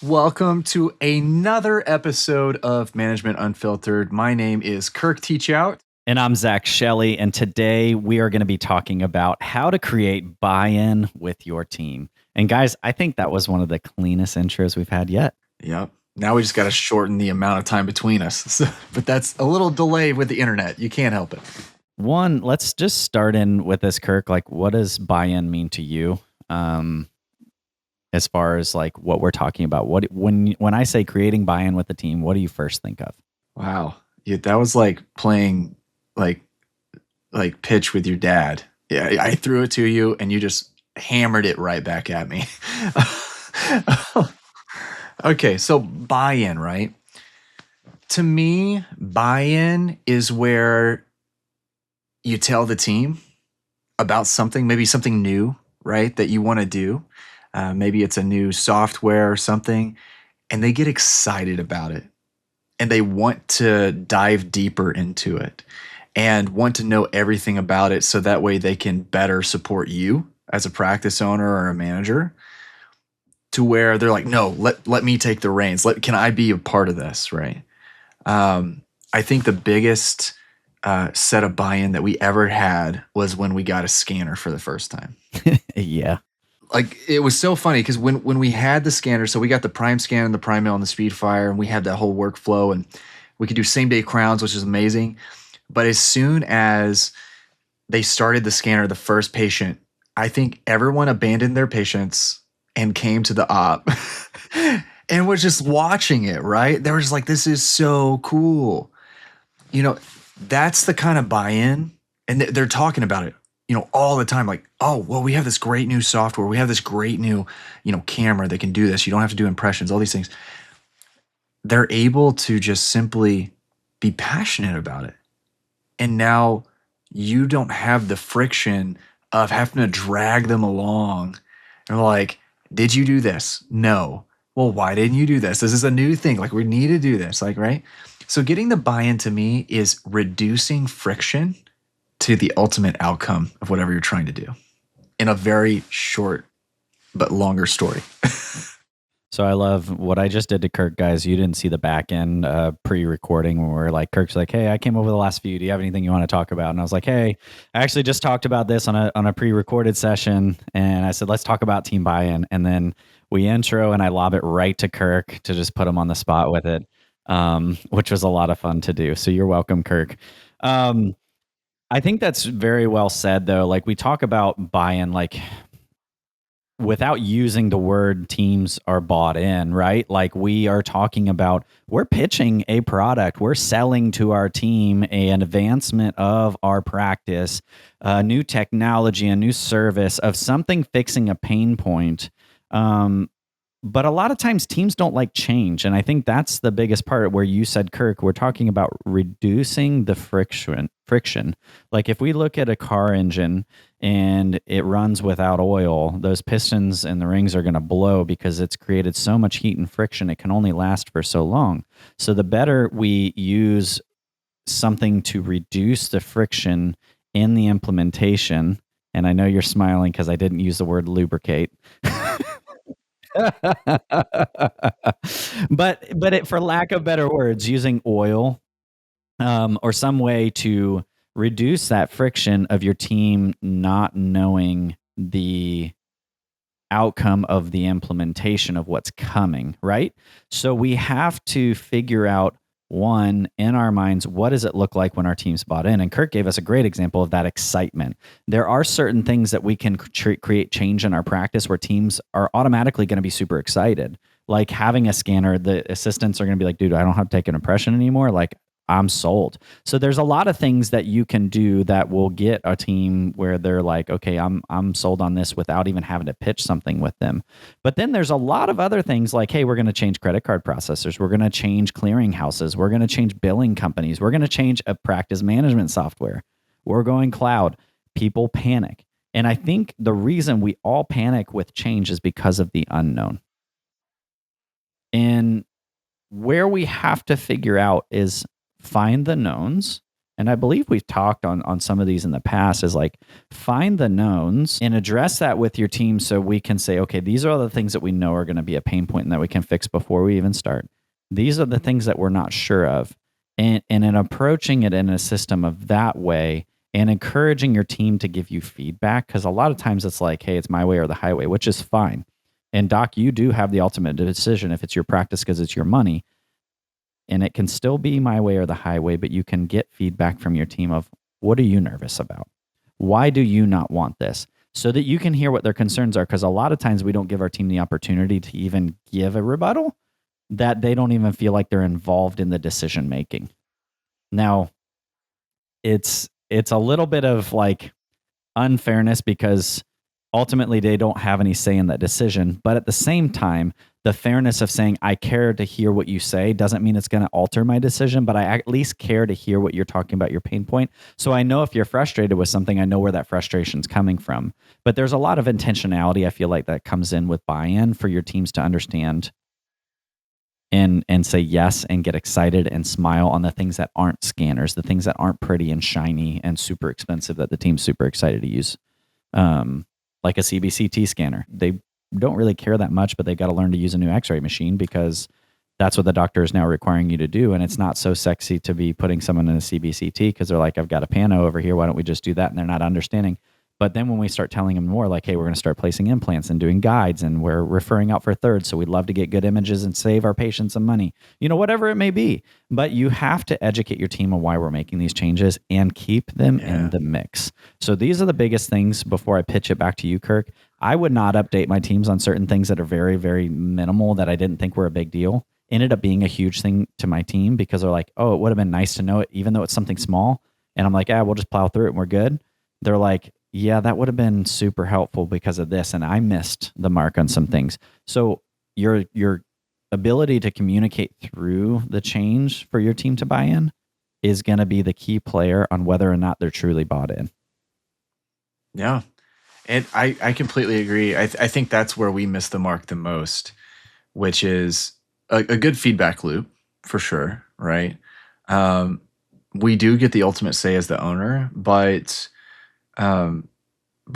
Welcome to another episode of Management Unfiltered. My name is Kirk Teachout. And I'm Shelley, and today we are going to be talking about how to create buy-in with your team. And guys, I think that was one of the cleanest intros we've had yet. Yep. Now we just got to shorten the amount of time between us. But that's a little delay with the internet. You can't help it. One, let's just start in with this, Kirk. Like, what does buy-in mean to you? As far as like what we're talking about, when I say creating buy-in with the team, what do you first think of? Wow. Yeah, that was like playing like pitch with your dad. Yeah, I threw it to you and you just hammered it right back at me. Okay, so buy-in, right? To me, buy-in is where you tell the team about something, maybe something new, right, that you want to do. Maybe it's a new software or something, and they get excited about it. And they want to dive deeper into it and want to know everything about it so that way they can better support you as a practice owner or a manager, to where they're like, no, let me take the reins. Can I be a part of this, right? I think the biggest set of buy-in that we ever had was when we got a scanner for the first time. Yeah. Like, it was so funny because when we had the scanner, so we got the Prime Scan and the Prime Mail and the Speedfire, and we had that whole workflow, and we could do same-day crowns, which is amazing. But as soon as they started the scanner, the first patient, I think everyone abandoned their patients and came to the op and was just watching it, right? They were just like, this is so cool. You know, that's the kind of buy-in, and they're talking about it, all the time. Like, oh, well, we have this great new software. We have this great new, camera that can do this. You don't have to do impressions, all these things. They're able to just simply be passionate about it. And now you don't have the friction of having to drag them along. And like, did you do this? No. Well, why didn't you do this? This is a new thing. Like, we need to do this. Like, right? So getting the buy-in to me is reducing friction to the ultimate outcome of whatever you're trying to do in a very short but longer story. So I love what I just did to Kirk, guys. You didn't see the back end pre-recording when we're like, Kirk's like, hey, I came over the last few. Do you have anything you want to talk about? And I was like, hey, I actually just talked about this on a pre-recorded session. And I said, let's talk about team buy-in. And then we intro and I lob it right to Kirk to just put him on the spot with it, which was a lot of fun to do. So you're welcome, Kirk. I think that's very well said, though. Like, we talk about buy-in, like, without using the word teams are bought in, right? Like, we are talking about, we're pitching a product, we're selling to our team an advancement of our practice, a new technology, a new service of something fixing a pain point. But a lot of times teams don't like change. And I think that's the biggest part where you said, Kirk, we're talking about reducing the friction. Like, if we look at a car engine and it runs without oil, those pistons and the rings are going to blow because it's created so much heat and friction. It can only last for so long. So the better we use something to reduce the friction in the implementation, and I know you're smiling because I didn't use the word lubricate. but for lack of better words, using oil or some way to reduce that friction of your team not knowing the outcome of the implementation of what's coming, right? So we have to figure out, one, in our minds, what does it look like when our team's bought in? And Kirk gave us a great example of that excitement. There are certain things that we can create change in our practice where teams are automatically going to be super excited. Like having a scanner, the assistants are going to be like, dude, I don't have to take an impression anymore. Like, I'm sold. So there's a lot of things that you can do that will get a team where they're like, okay, I'm sold on this without even having to pitch something with them. But then there's a lot of other things like, hey, we're going to change credit card processors. We're going to change clearinghouses. We're going to change billing companies. We're going to change a practice management software. We're going cloud. People panic. And I think the reason we all panic with change is because of the unknown. And where we have to figure out is find the knowns and I believe we've talked on some of these in the past, is like find the knowns and address that with your team so we can say, okay, these are all the things that we know are going to be a pain point and that we can fix before we even start. These are the things that we're not sure of. And in approaching it in a system of that way and encouraging your team to give you feedback, because a lot of times it's like, hey, it's my way or the highway, which is fine. And Doc, you do have the ultimate decision if it's your practice because it's your money. And it can still be my way or the highway, but you can get feedback from your team of what are you nervous about? Why do you not want this? So that you can hear what their concerns are. Because a lot of times we don't give our team the opportunity to even give a rebuttal, that they don't even feel like they're involved in the decision making. Now, it's a little bit of like unfairness because ultimately they don't have any say in that decision. But at the same time, the fairness of saying, I care to hear what you say doesn't mean it's going to alter my decision, but I at least care to hear what you're talking about, your pain point. So I know if you're frustrated with something, I know where that frustration's coming from. But there's a lot of intentionality, I feel like, that comes in with buy-in for your teams to understand and say yes and get excited and smile on the things that aren't scanners, the things that aren't pretty and shiny and super expensive that the team's super excited to use. Like a CBCT scanner. They don't really care that much, but they got to learn to use a new x-ray machine because that's what the doctor is now requiring you to do. And it's not so sexy to be putting someone in a CBCT because they're like, I've got a pano over here. Why don't we just do that? And they're not understanding. But then when we start telling them more like, hey, we're going to start placing implants and doing guides and we're referring out for thirds. So we'd love to get good images and save our patients some money, whatever it may be. But you have to educate your team on why we're making these changes and keep them in the mix. So these are the biggest things before I pitch it back to you, Kirk. I would not update my teams on certain things that are very, very minimal that I didn't think were a big deal. Ended up being a huge thing to my team because they're like, oh, it would have been nice to know it, even though it's something small. And I'm like, we'll just plow through it and we're good. They're like, yeah, that would have been super helpful because of this. And I missed the mark on some things. So your ability to communicate through the change for your team to buy in is going to be the key player on whether or not they're truly bought in. Yeah. And I completely agree. I think that's where we miss the mark the most, which is a good feedback loop for sure, right? We do get the ultimate say as the owner, but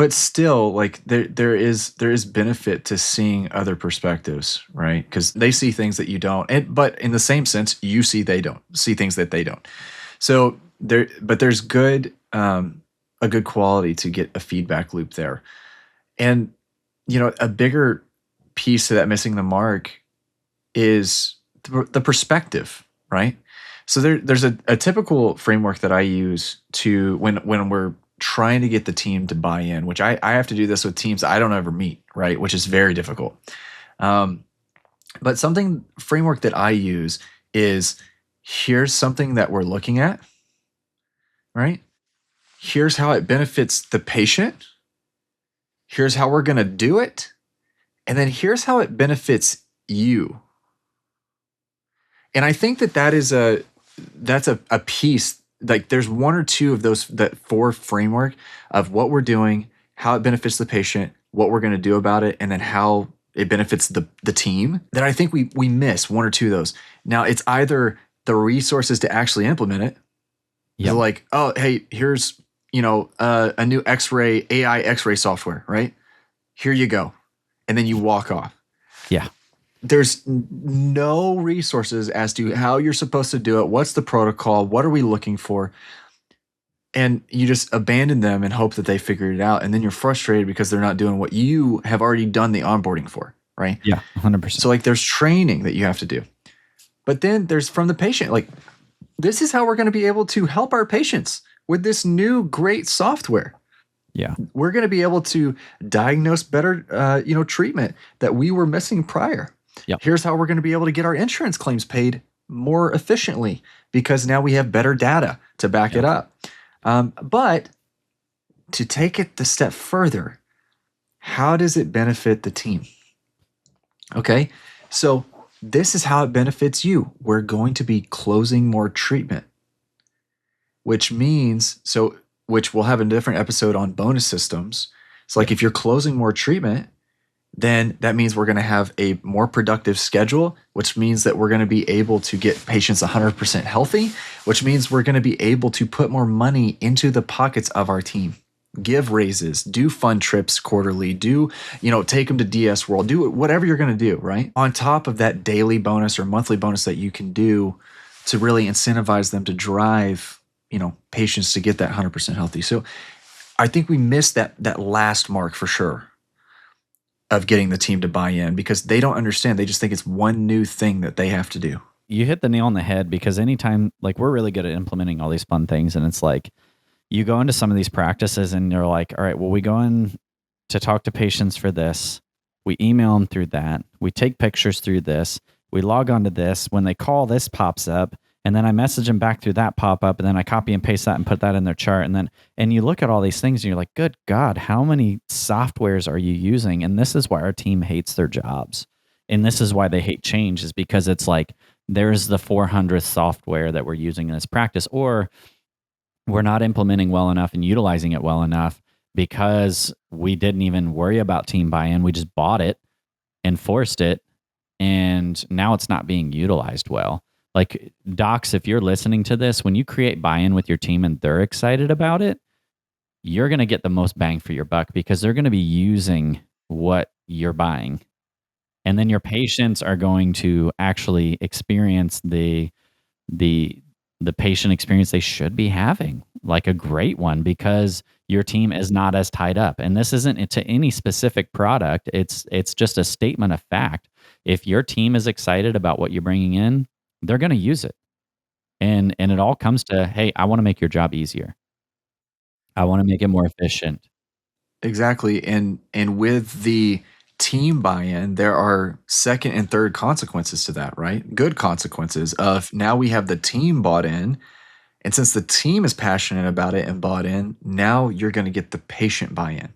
still, like there is benefit to seeing other perspectives, right? Because they see things that you don't, but in the same sense, you see they don't see things that they don't. So there's a good quality to get a feedback loop there, and a bigger piece to that missing the mark is the perspective, right? So there's a typical framework that I use to when we're trying to get the team to buy in, which I have to do this with teams I don't ever meet, right? Which is very difficult. But framework that I use is, here's something that we're looking at, right? Here's how it benefits the patient. Here's how we're going to do it. And then here's how it benefits you. And I think that's a piece. Like there's one or two of those, that four framework of what we're doing, how it benefits the patient, what we're going to do about it, and then how it benefits the team, that I think we miss one or two of those. Now it's either the resources to actually implement it. Yep. Like, oh, hey, here's, a new AI X-ray software, right? Here you go. And then you walk off. Yeah. There's no resources as to how you're supposed to do it. What's the protocol? What are we looking for? And you just abandon them and hope that they figure it out. And then you're frustrated because they're not doing what you have already done the onboarding for, right? Yeah, 100%. So like there's training that you have to do. But then there's from the patient, like, this is how we're going to be able to help our patients with this new great software. Yeah. We're going to be able to diagnose better, treatment that we were missing prior. Yep. Here's how we're going to be able to get our insurance claims paid more efficiently because now we have better data to back it up. But to take it the step further, how does it benefit the team? Okay, so this is how it benefits you. We're going to be closing more treatment, which we'll have a different episode on bonus systems. It's like if you're closing more treatment, then that means we're going to have a more productive schedule, which means that we're going to be able to get patients 100% healthy, which means we're going to be able to put more money into the pockets of our team. Give raises, do fun trips quarterly, take them to DS World, do whatever you're going to do, right? On top of that daily bonus or monthly bonus that you can do to really incentivize them to drive, patients to get that 100% healthy. So I think we missed that last mark for sure of getting the team to buy in because they don't understand. They just think it's one new thing that they have to do. You hit the nail on the head because anytime, like, we're really good at implementing all these fun things, and it's like you go into some of these practices and you're like, all right, well, we go in to talk to patients for this. We email them through that. We take pictures through this. We log onto this. When they call, this pops up. And then I message them back through that pop up. And then I copy and paste that and put that in their chart. And you look at all these things and you're like, good God, how many softwares are you using? And this is why our team hates their jobs. And this is why they hate change, is because it's like, there's the 400th software that we're using in this practice, or we're not implementing well enough and utilizing it well enough because we didn't even worry about team buy-in. We just bought it and forced it, and now it's not being utilized well. Like, docs, if you're listening to this, when you create buy-in with your team and they're excited about it, you're going to get the most bang for your buck because they're going to be using what you're buying. And then your patients are going to actually experience the patient experience they should be having, like a great one, because your team is not as tied up. And this isn't to any specific product. It's just a statement of fact. If your team is excited about what you're bringing in, they're going to use it. And it all comes to, hey, I want to make your job easier. I want to make it more efficient. Exactly. And with the team buy-in, there are second and third consequences to that, right? Good consequences of now we have the team bought in. And since the team is passionate about it and bought in, now you're going to get the patient buy-in.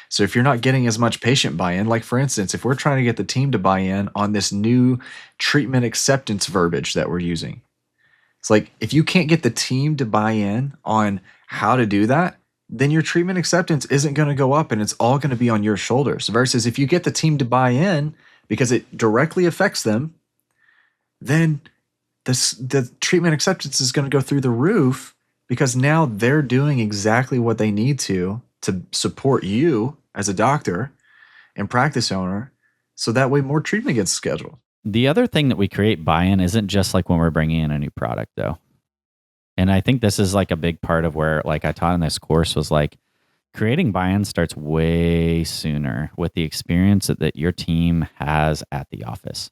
So if you're not getting as much patient buy-in, like for instance, if we're trying to get the team to buy in on this new treatment acceptance verbiage that we're using, it's like if you can't get the team to buy in on how to do that, then your treatment acceptance isn't going to go up and it's all going to be on your shoulders. Versus if you get the team to buy in because it directly affects them, then the treatment acceptance is going to go through the roof because now they're doing exactly what they need to support you as a doctor and practice owner. So that way more treatment gets scheduled. The other thing that we create buy-in isn't just like when we're bringing in a new product, though. And I think this is like a big part of where, like I taught in this course, was like creating buy-in starts way sooner with the experience that your team has at the office.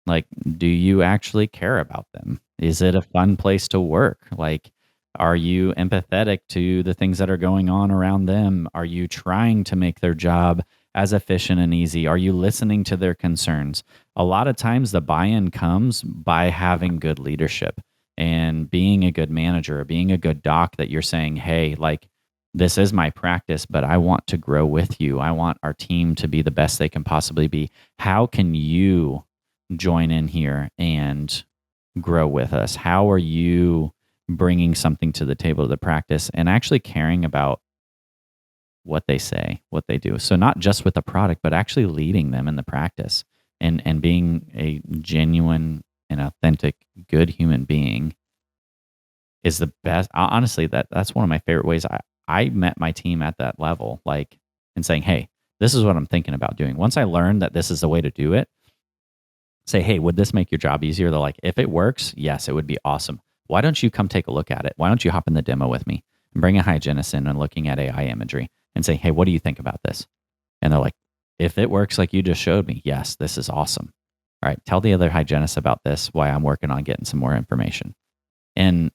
Like, do you actually care about them? Is it a fun place to work? Like, are you empathetic to the things that are going on around them? Are you trying to make their job as efficient and easy? Are you listening to their concerns? A lot of times the buy-in comes by having good leadership and being a good manager or being a good doc, that you're saying, hey, like, this is my practice, but I want to grow with you. I want our team to be the best they can possibly be. How can you join in here and grow with us? How are you bringing something to the table of the practice and actually caring about what they say, what they do? So not just with the product, but actually leading them in the practice and being a genuine and authentic, good human being is the best. Honestly, that's one of my favorite ways I met my team at that level, like, and saying, hey, this is what I'm thinking about doing. Once I learned that this is the way to do it, say, hey, would this make your job easier? They're like, if it works, yes, it would be awesome. Why don't you come take a look at it? Why don't you hop in the demo with me and bring a hygienist in and looking at AI imagery and say, hey, what do you think about this? And they're like, if it works like you just showed me, yes, this is awesome. All right, tell the other hygienists about this, why I'm working on getting some more information. And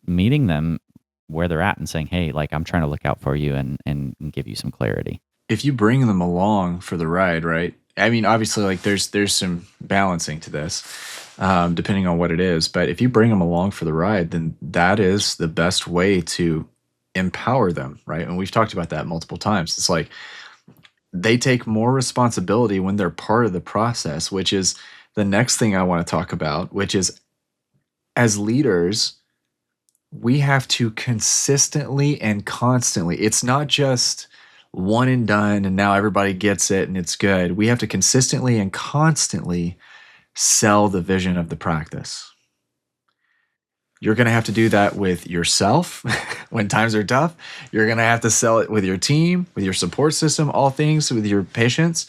meeting them where they're at and saying, hey, like, I'm trying to look out for you and give you some clarity. If you bring them along for the ride, right? I mean, obviously, like there's some balancing to this, depending on what it is. But if you bring them along for the ride, then that is the best way to empower them, right? And we've talked about that multiple times. It's like they take more responsibility when they're part of the process, which is the next thing I want to talk about, which is as leaders, we have to consistently and constantly, it's not just one and done and now everybody gets it and it's good. We have to consistently and constantly sell the vision of the practice. You're going to have to do that with yourself when times are tough. You're going to have to sell it with your team, with your support system, all things with your patients.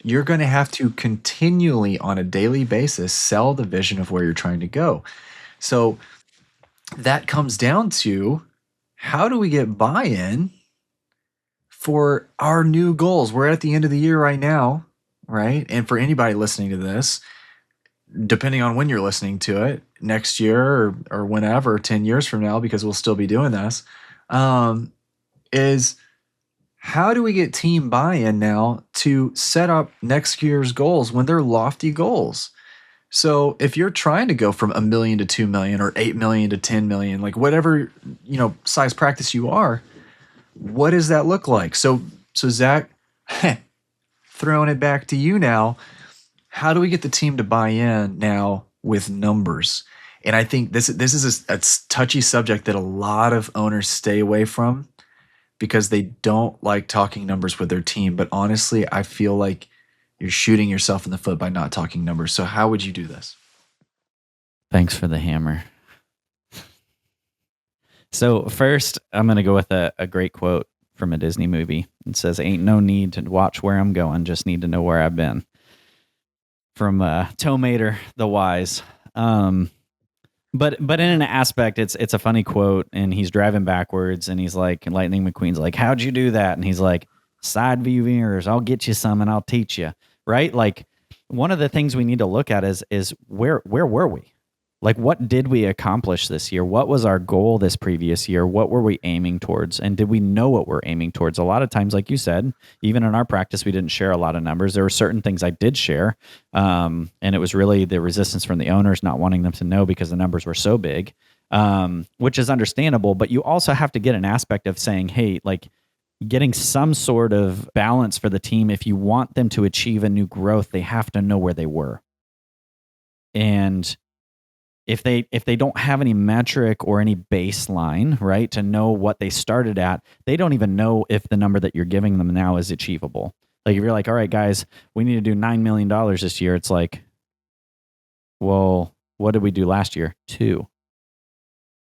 You're going to have to continually, on a daily basis, sell the vision of where you're trying to go. So that comes down to, how do we get buy-in for our new goals? We're at the end of the year right now, right? And for anybody listening to this, depending on when you're listening to it, next year or whenever, 10 years from now, because we'll still be doing this, is how do we get team buy-in now to set up next year's goals when they're lofty goals? So if you're trying to go from $1 million to 2 million or 8 million to 10 million, like whatever, size practice you are, what does that look like? So Zach, throwing it back to you now, how do we get the team to buy in now with numbers? And I think this is a touchy subject that a lot of owners stay away from because they don't like talking numbers with their team. But honestly, I feel like you're shooting yourself in the foot by not talking numbers. So how would you do this? Thanks for the hammer. So first, I'm going to go with a great quote from a Disney movie. It says, "Ain't no need to watch where I'm going, just need to know where I've been." From Tow Mater, the Wise. But in an aspect, it's a funny quote, and he's driving backwards, and he's like, Lightning McQueen's like, "How'd you do that?" And he's like, "Side view mirrors, I'll get you some and I'll teach you." Right? Like, one of the things we need to look at is where were we? Like, what did we accomplish this year? What was our goal this previous year? What were we aiming towards? And did we know what we're aiming towards? A lot of times, like you said, even in our practice, we didn't share a lot of numbers. There were certain things I did share. And it was really the resistance from the owners not wanting them to know because the numbers were so big, which is understandable. But you also have to get an aspect of saying, hey, like, getting some sort of balance for the team. If you want them to achieve a new growth, they have to know where they were. And if they don't have any metric or any baseline, right, to know what they started at, they don't even know if the number that you're giving them now is achievable. Like, if you're like, all right, guys, we need to do $9 million this year, it's like, well, what did we do last year? 2.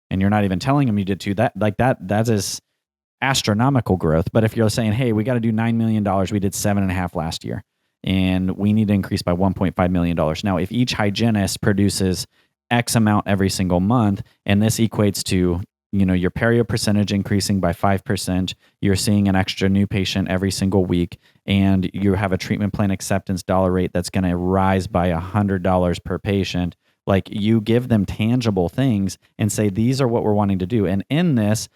And you're not even telling them you did 2. That is astronomical growth. But if you're saying, hey, we got to do $9 million, we did 7.5 last year, and we need to increase by $1.5 million. Now, if each hygienist produces X amount every single month, and this equates to, your perio percentage increasing by 5%, you're seeing an extra new patient every single week, and you have a treatment plan acceptance dollar rate that's going to rise by $100 per patient. Like, you give them tangible things and say, these are what we're wanting to do. And in this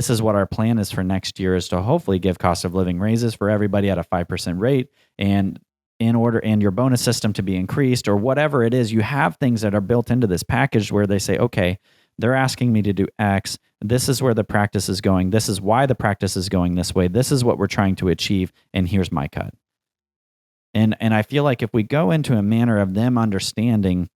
is what our plan is for next year, is to hopefully give cost of living raises for everybody at a 5% rate. And your bonus system to be increased, or whatever it is, you have things that are built into this package where they say, okay, they're asking me to do X. This is where the practice is going. This is why the practice is going this way. This is what we're trying to achieve. And here's my cut. And I feel like if we go into a manner of them understanding,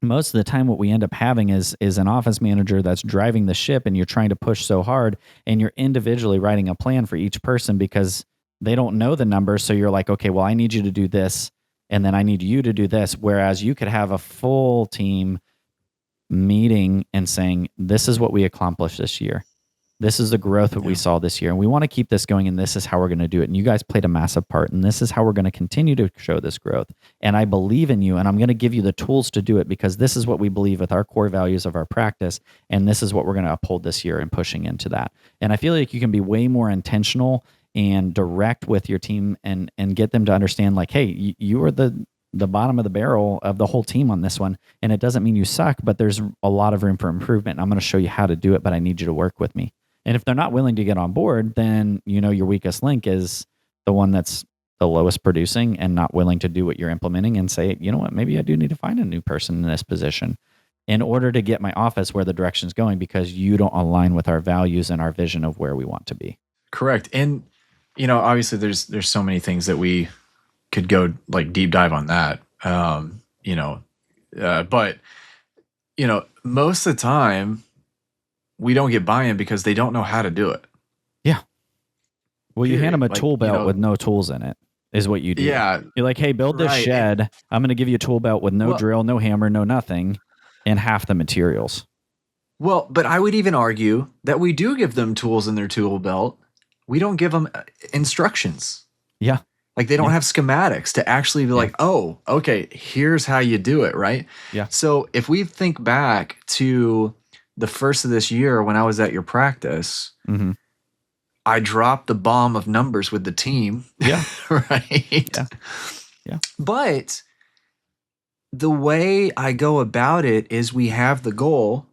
most of the time what we end up having is an office manager that's driving the ship, and you're trying to push so hard, and you're individually writing a plan for each person because they don't know the numbers. So you're like, okay, well, I need you to do this, and then I need you to do this. Whereas you could have a full team meeting and saying, this is what we accomplished this year. This is the growth that we saw this year, and we want to keep this going, and this is how we're going to do it. And you guys played a massive part, and this is how we're going to continue to show this growth. And I believe in you, and I'm going to give you the tools to do it, because this is what we believe with our core values of our practice, and this is what we're going to uphold this year and pushing into that. And I feel like you can be way more intentional and direct with your team and get them to understand, like, hey, you are the bottom of the barrel of the whole team on this one. And it doesn't mean you suck, but there's a lot of room for improvement. And I'm going to show you how to do it, but I need you to work with me. And if they're not willing to get on board, then your weakest link is the one that's the lowest producing and not willing to do what you're implementing, and say, you know what, maybe I do need to find a new person in this position in order to get my office where the direction's going, because you don't align with our values and our vision of where we want to be. Correct. And, obviously there's so many things that we could go like deep dive on that. But, most of the time, we don't get buy-in because they don't know how to do it. Yeah. Well, you hand them a tool belt with no tools in it, is what you do. Yeah. You're like, hey, build this shed. I'm going to give you a tool belt with no drill, no hammer, no nothing, and half the materials. Well, but I would even argue that we do give them tools in their tool belt. We don't give them instructions. Yeah. Like they don't Yeah. have schematics to actually be Yeah. like, oh, okay, here's how you do it, right? Yeah. So if we think back to the first of this year when I was at your practice, Mm-hmm. I dropped the bomb of numbers with the team. Yeah. Right. Yeah. Yeah. But the way I go about it is we have the goal,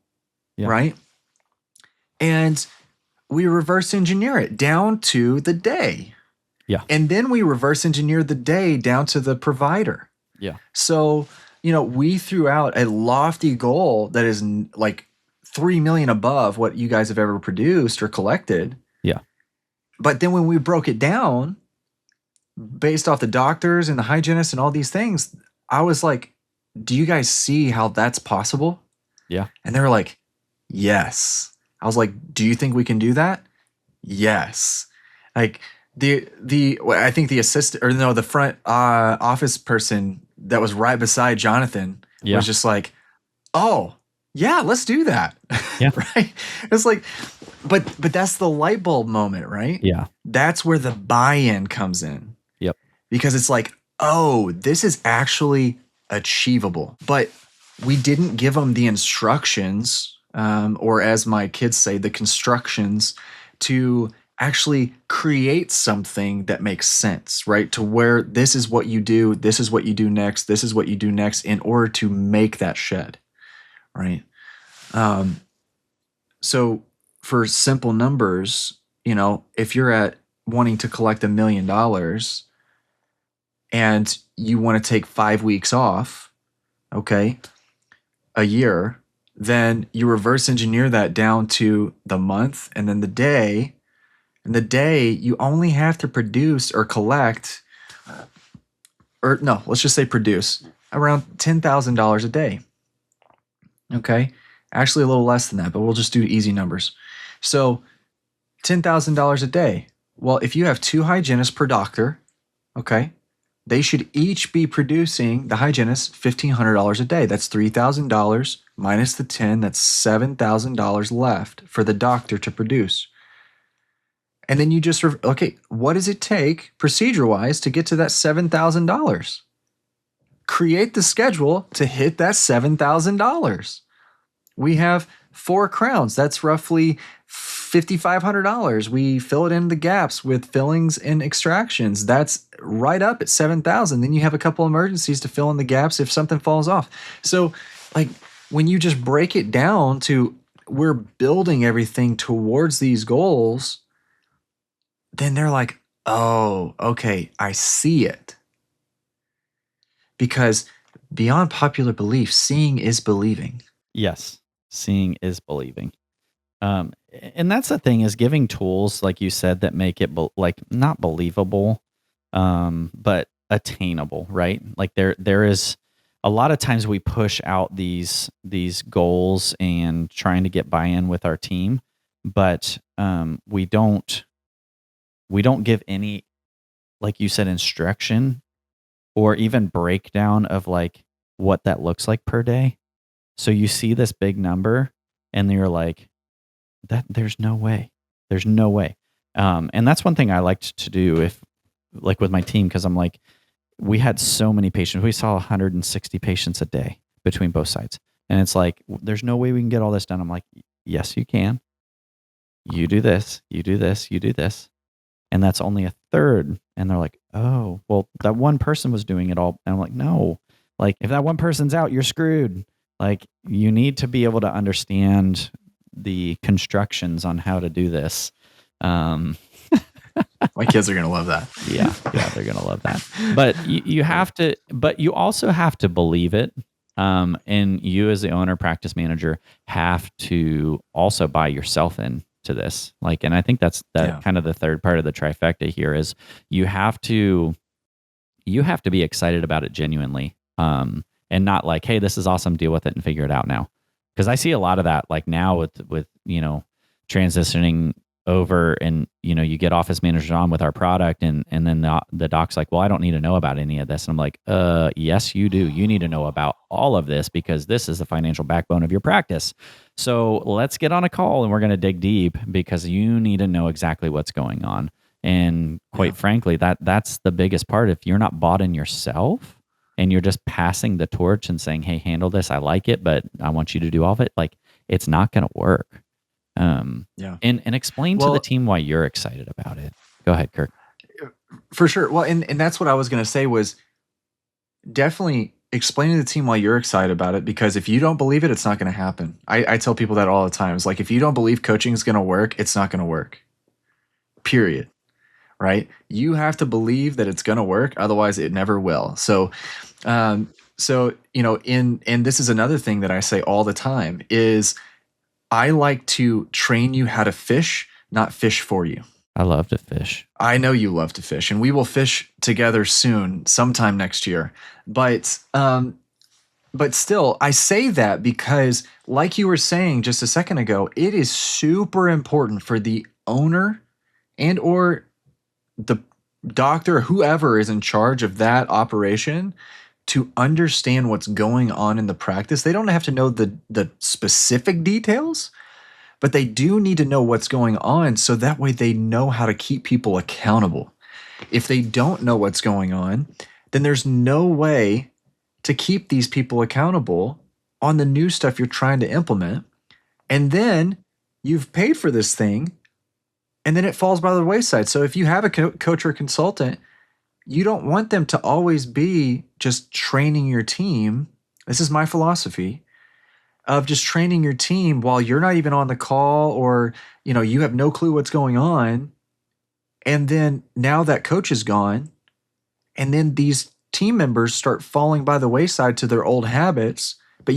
Yeah. right? And we reverse engineer it down to the day. Yeah. And then we reverse engineer the day down to the provider. Yeah. So, we threw out a lofty goal that is like 3 million above what you guys have ever produced or collected. Yeah. But then when we broke it down based off the doctors and the hygienists and all these things, I was like, do you guys see how that's possible? Yeah. And they were like, yes. I was like, do you think we can do that? Yes. Like I think the assistant, or no, the front office person that was right beside Jonathan was just like, oh yeah, let's do that. Yeah. Right. It's like, but that's the light bulb moment, right? Yeah. That's where the buy-in comes in. Yep. Because it's like, oh, this is actually achievable. But we didn't give them the instructions, or as my kids say, the constructions to actually create something that makes sense, right? To where this is what you do, this is what you do next, this is what you do next in order to make that shed, right? So for simple numbers, if you're at wanting to collect $1 million and you want to take 5 weeks off, okay, a year, then you reverse engineer that down to the month and then the day. And the day you only have to produce or collect, or no, let's just say produce around $10,000 a day. Okay. Actually, a little less than that, but we'll just do easy numbers. So $10,000 a day. Well, if you have 2 hygienists per doctor, okay, they should each be producing, the hygienist, $1,500 a day. That's $3,000 minus the 10. That's $7,000 left for the doctor to produce. And then you just, okay, what does it take procedure-wise to get to that $7,000? Create the schedule to hit that $7,000. We have 4 crowns. That's roughly $5,500. We fill it in the gaps with fillings and extractions. That's right up at $7,000. Then you have a couple emergencies to fill in the gaps if something falls off. So, like, when you just break it down to we're building everything towards these goals, then they're like, oh, okay, I see it. Because beyond popular belief, seeing is believing. Yes. Seeing is believing. And that's the thing, is giving tools, like you said, that make it not believable, but attainable, right? Like there is a lot of times we push out these goals and trying to get buy-in with our team, but we don't give any, like you said, instruction or even breakdown of like what that looks like per day. So you see this big number and you're like, there's no way. There's no way. And that's one thing I liked to do with my team, because I'm like, we had so many patients. We saw 160 patients a day between both sides. And it's like, there's no way we can get all this done. I'm like, yes, you can. You do this, you do this, you do this. And that's only a third. And they're like, oh, well, that one person was doing it all. And I'm like, no, like if that one person's out, you're screwed. Like you need to be able to understand the constructions on how to do this. My kids are going to love that. Yeah, they're going to love that. But you have to, but you also have to believe it. And you as the owner, practice manager, have to also buy yourself in to this. Like, and I think that's kind of the third part of the trifecta here is you have to be excited about it genuinely. And not like, hey, this is awesome, deal with it and figure it out now. Because I see a lot of that, like now with transitioning over and you get office managers on with our product and then the doc's like, well, I don't need to know about any of this. And I'm like, yes, you do. You need to know about all of this because this is the financial backbone of your practice. So let's get on a call and we're going to dig deep because you need to know exactly what's going on. And quite frankly, that's the biggest part. If you're not bought in yourself and you're just passing the torch and saying, hey, handle this, I like it, but I want you to do all of it, like it's not going to work. And explain to the team why you're excited about it. Go ahead, Kirk. For sure. Well, and that's what I was going to say was definitely explaining to the team why you're excited about it, because if you don't believe it, it's not going to happen. I tell people that all the time. It's like, if you don't believe coaching is going to work, it's not going to work. Period. Right? You have to believe that it's going to work. Otherwise it never will. So, and this is another thing that I say all the time is I like to train you how to fish, not fish for you. I love to fish. I know you love to fish, and we will fish together soon, sometime next year. But still, I say that because, like you were saying just a second ago, it is super important for the owner and or the doctor, whoever is in charge of that operation, to understand what's going on in the practice. They don't have to know the specific details, but they do need to know what's going on so that way they know how to keep people accountable. If they don't know what's going on, then there's no way to keep these people accountable on the new stuff you're trying to implement. And then you've paid for this thing, and then it falls by the wayside. So if you have a coach or consultant, you don't want them to always be just training your team. This is my philosophy of just training your team while you're not even on the call, or, you have no clue what's going on. And then now that coach is gone, and then these team members start falling by the wayside to their old habits, but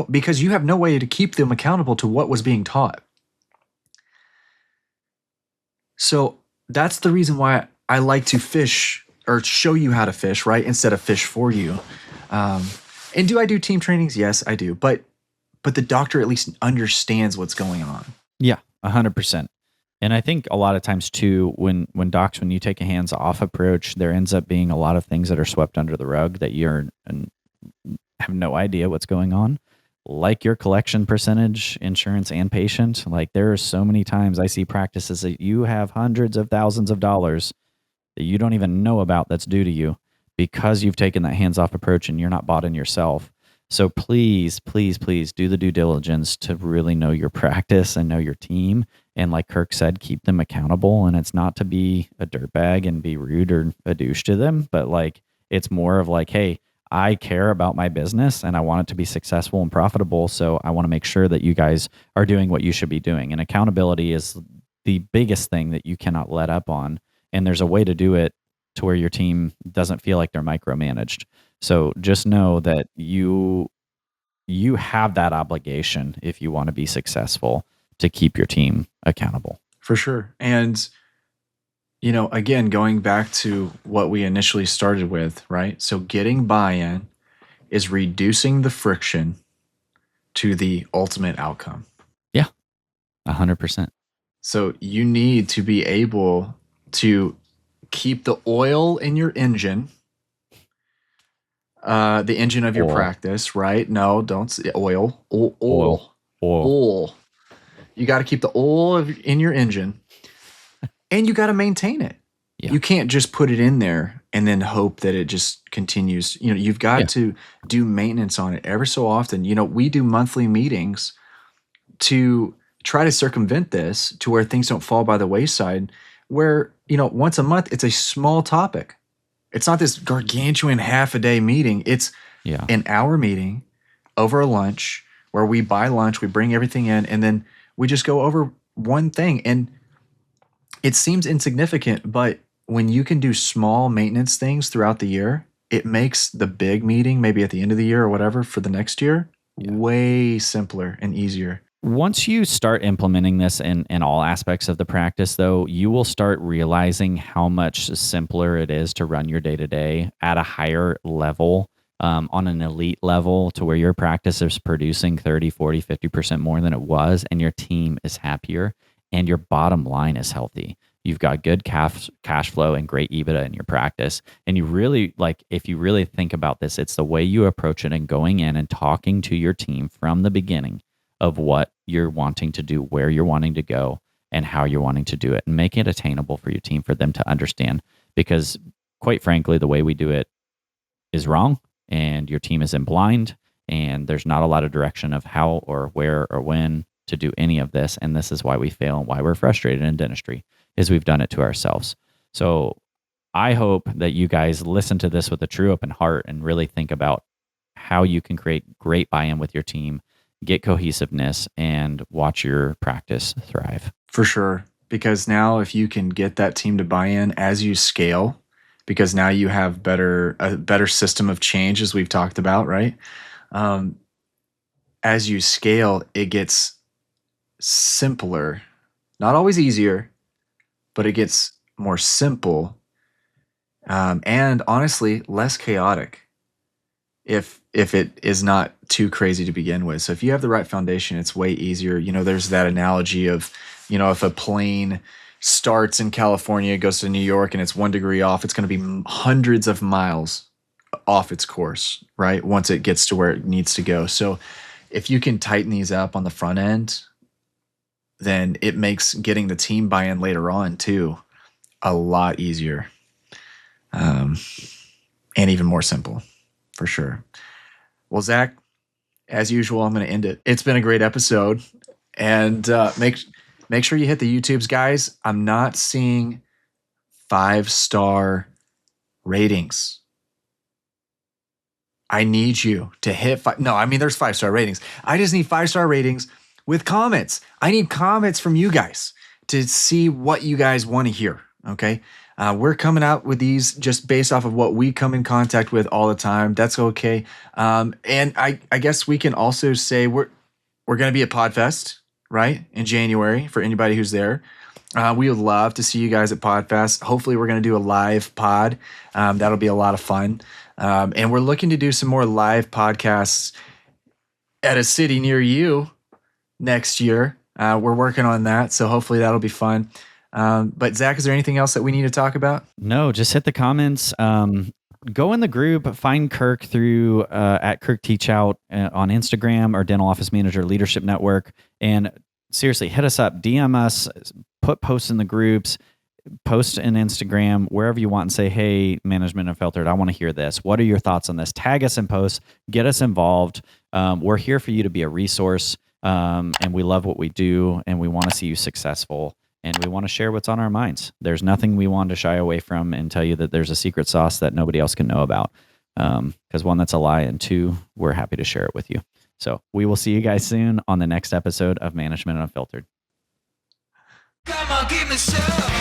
because you have no way to keep them accountable to what was being taught. So that's the reason why I like to fish or show you how to fish, right? Instead of fish for you. And do I do team trainings? Yes, I do. But the doctor at least understands what's going on. Yeah, 100%. And I think a lot of times too, when you take a hands-off approach, there ends up being a lot of things that are swept under the rug that have no idea what's going on. Like your collection percentage, insurance, and patient. Like there are so many times I see practices that you have hundreds of thousands of dollars that you don't even know about that's due to you because you've taken that hands-off approach and you're not bought in yourself. So please, please, please do the due diligence to really know your practice and know your team. And like Kirk said, keep them accountable. And it's not to be a dirtbag and be rude or a douche to them, but like it's more of like, hey, I care about my business and I want it to be successful and profitable. So I want to make sure that you guys are doing what you should be doing. And accountability is the biggest thing that you cannot let up on. And there's a way to do it to where your team doesn't feel like they're micromanaged. So just know that you have that obligation if you want to be successful to keep your team accountable. For sure. And, again, going back to what we initially started with, right? So getting buy-in is reducing the friction to the ultimate outcome. Yeah, 100%. So you need to be able to keep the oil in your engine, the engine of your practice, right? No, don't say oil. Oil. You got to keep the oil in your engine, and you got to maintain it. Yeah. You can't just put it in there and then hope that it just continues. You've got to do maintenance on it ever so often. We do monthly meetings to try to circumvent this to where things don't fall by the wayside, where, once a month, it's a small topic. It's not this gargantuan half-a-day meeting. It's an hour meeting over a lunch where we buy lunch, we bring everything in, and then we just go over one thing. And it seems insignificant, but when you can do small maintenance things throughout the year, it makes the big meeting, maybe at the end of the year or whatever, for the next year, way simpler and easier. Once you start implementing this in all aspects of the practice, though, you will start realizing how much simpler it is to run your day-to-day at a higher level, on an elite level, to where your practice is producing 30, 40, 50% more than it was, and your team is happier. and your bottom line is healthy. You've got good cash flow and great EBITDA in your practice. And you really, like, if you really think about this, it's the way you approach it and going in and talking to your team from the beginning of what you're wanting to do, where you're wanting to go, and how you're wanting to do it, and make it attainable for your team, for them to understand. Because quite frankly, the way we do it is wrong, and your team is in blind, and there's not a lot of direction of how or where or when to do any of this. And this is why we fail and why we're frustrated in dentistry, is we've done it to ourselves. So I hope that you guys listen to this with a true open heart and really think about how you can create great buy-in with your team, get cohesiveness, and watch your practice thrive. For sure. Because now if you can get that team to buy in as you scale, because now you have a better system of change, as we've talked about, right? As you scale, it gets simpler, not always easier, but it gets more simple, and honestly less chaotic if it is not too crazy to begin with. So if you have the right foundation, it's way easier. There's that analogy of, if a plane starts in California, goes to New York, and it's 1 degree off, it's going to be hundreds of miles off its course, right? Once it gets to where it needs to go. So if you can tighten these up on the front end, then it makes getting the team buy-in later on too a lot easier, and even more simple, for sure. Well, Zach, as usual, I'm going to end it. It's been a great episode, and make sure you hit the YouTubes, guys. I'm not seeing 5-star ratings. I need you to hit there's 5-star ratings. I just need 5-star ratings with comments. I need comments from you guys to see what you guys want to hear. Okay. We're coming out with these just based off of what we come in contact with all the time. That's okay. And I guess we can also say we're going to be at PodFest, right, in January, for anybody who's there. We would love to see you guys at PodFest. Hopefully we're going to do a live pod. That'll be a lot of fun. And we're looking to do some more live podcasts at a city near you next year. We're working on that, so hopefully that'll be fun. But Zach, is there anything else that we need to talk about? No, just hit the comments. Go in the group, find Kirk through at Kirk Teachout on Instagram, or Dental Office Manager Leadership Network. And seriously, hit us up, DM us, put posts in the groups, post in Instagram, wherever you want, and say, hey, Management Unfiltered, I want to hear this. What are your thoughts on this? Tag us in posts, get us involved. We're here for you to be a resource, and we love what we do, and we want to see you successful. And we want to share what's on our minds. There's nothing we want to shy away from and tell you that there's a secret sauce that nobody else can know about. Because one, that's a lie. And two, we're happy to share it with you. So we will see you guys soon on the next episode of Management Unfiltered. Come on, give me some.